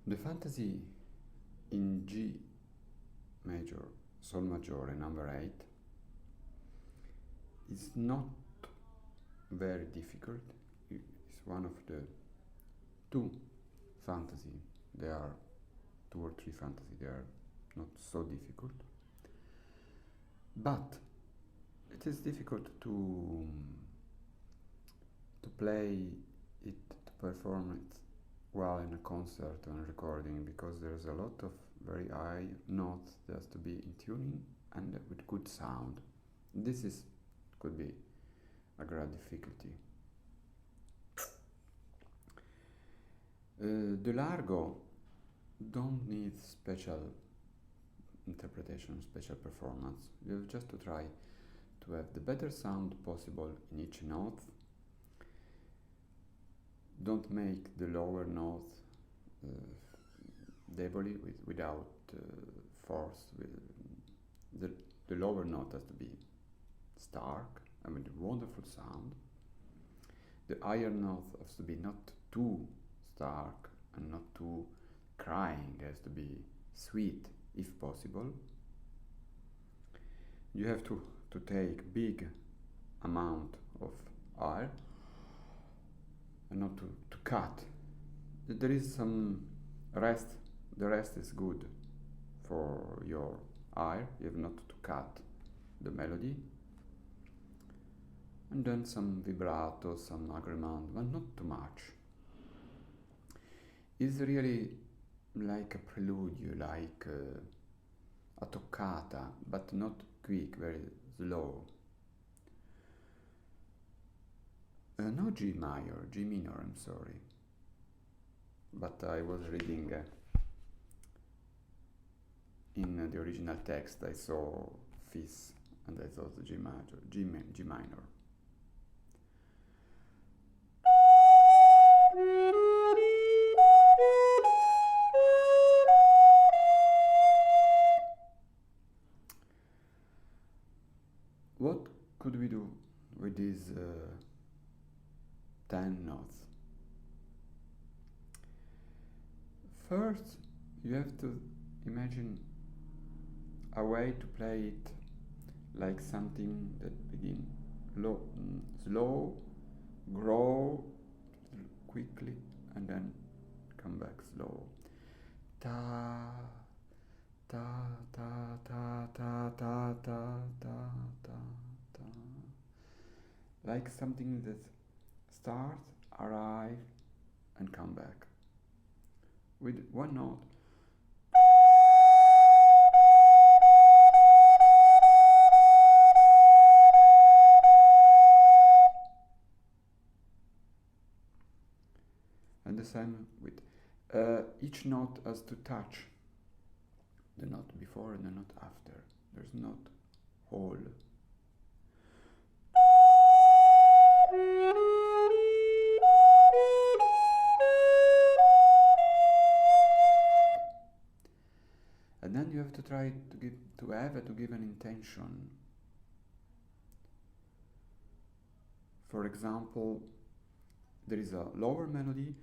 The Fantasy in G major, Sol Maggiore, number 8, is not very difficult. It's one of the two fantasy. There are 2 or 3 fantasy. They are not so difficult. But it is difficult to play it, to perform it well in a concert or a recording, because there's a lot of very high notes that has to be in tuning and with good sound. This could be a great difficulty. The largo don't need special interpretation, special performance. You have just to try to have the better sound possible in each note. Don't make the lower note deboli without force. The lower note has to be stark and with a wonderful sound. The higher note has to be not too stark and not too crying. It has to be sweet if possible. You have to take big amount of air and not to cut. There is some rest. The rest is good for your air. You have not to cut the melody. And then some vibrato, some agrément, but not too much. It's really like a prelude, like a toccata, but not quick, very slow. No G minor, I'm sorry. But I was reading in the original text, I saw Fis, and I thought G minor. What could we do with these 10 notes? First, you have to imagine a way to play it like something that begins slow, grow quickly, and then come back slow. Ta, ta, ta, ta, ta, ta, ta, ta, ta, ta. Like something that starts, arrive, and come back. With one note. And the same with each note has to touch the note before and the note after. There's not whole. And then you have to try to give an intention. For example, there is a lower melody,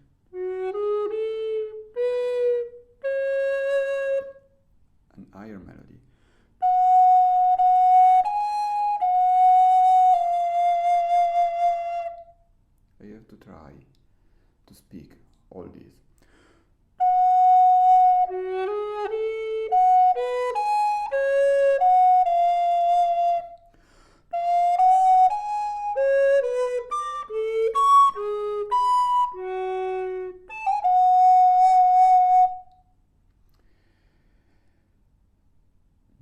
an higher melody. You have to try to speak all these.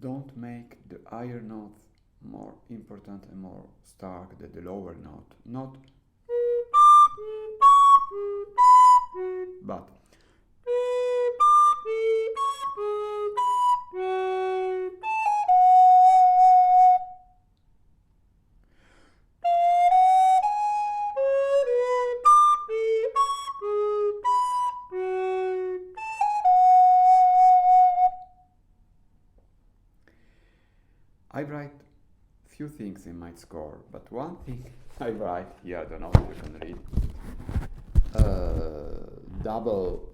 Don't make the higher note more important and more stark than the lower note. Not but I write few things in my score, but one thing I write here, I don't know if you can read, double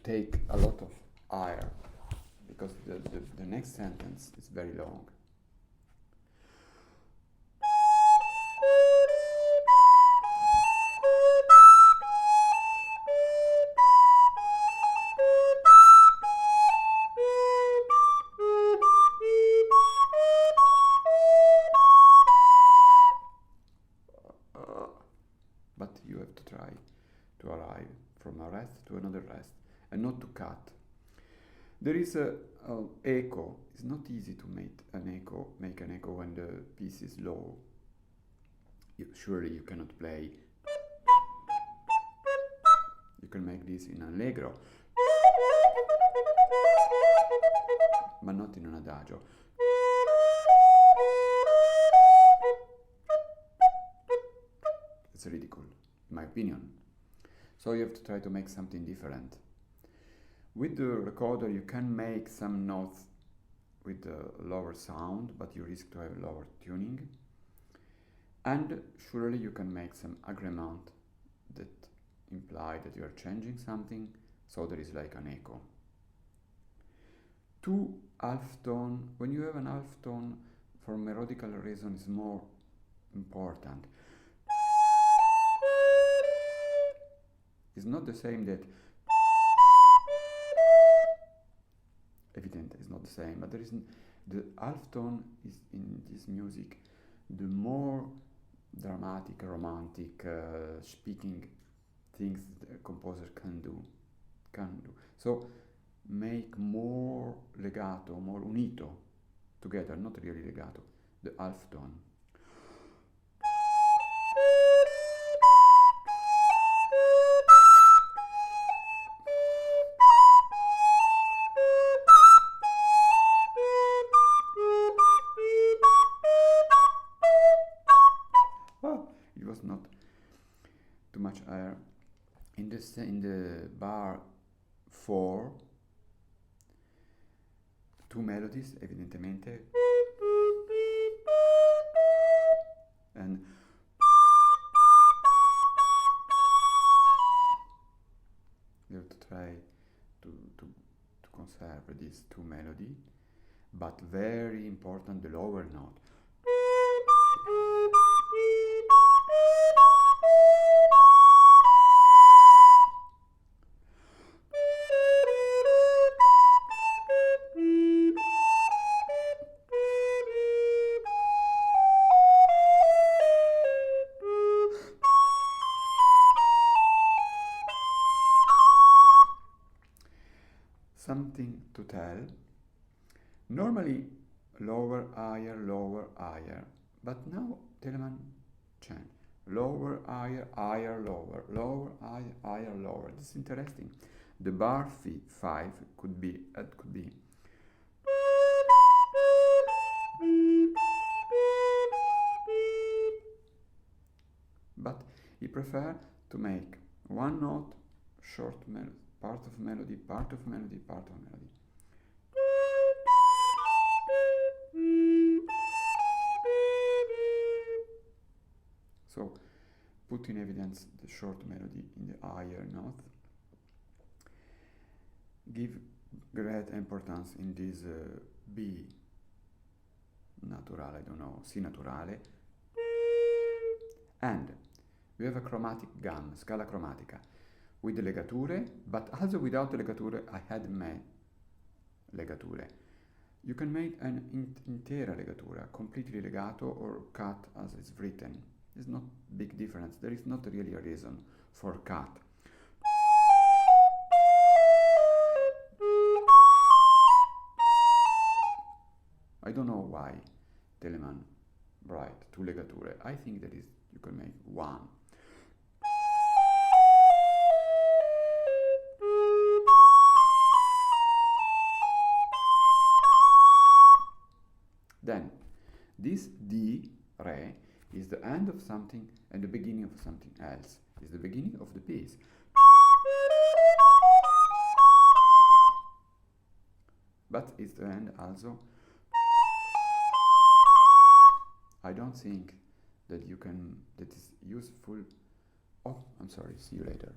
take a lot of air, because the next sentence is very long. But you have to try to arrive from a rest to another rest and not to cut. There is a echo. It's not easy to make an echo when the piece is low. Surely you cannot play. You can make this in allegro, but not in an adagio. It's ridicule, in my opinion. So you have to try to make something different. With the recorder you can make some notes with a lower sound, but you risk to have lower tuning. And surely you can make some agreement that imply that you are changing something, so there is like an echo. Two half tone, when you have an half tone, for melodical reason is more important. It's not the same that evident, it's not the same, but there is the half tone is in this music the more dramatic, romantic, speaking things the composer can do. So make more legato, more unito together, not really legato, the half tone. It was not too much air. In the bar 4, two melodies, evidentemente, and you have to try to conserve these two melody, but very important the lower note. Something to tell. Normally lower, higher, but now Telemann change. Lower, higher, lower, higher, lower. This is interesting. The bar 5 could be but he prefer to make one note short melody, part of melody, part of melody, part of melody. So put in evidence the short melody in the higher note. Give great importance in this B naturale, I don't know, C naturale. And we have a chromatic gamma, scala chromatica, with the legature, but also without the legature. I had made legature. You can make an intera legatura, completely legato or cut as it's written. There's not big difference. There is not really a reason for cut. I don't know why Telemann write two legature. I think that is you can make one. Then this D, Re, is the end of something and the beginning of something else. Is the beginning of the piece. But it's the end also. I don't think that you can, that is useful. Oh, I'm sorry, see you later.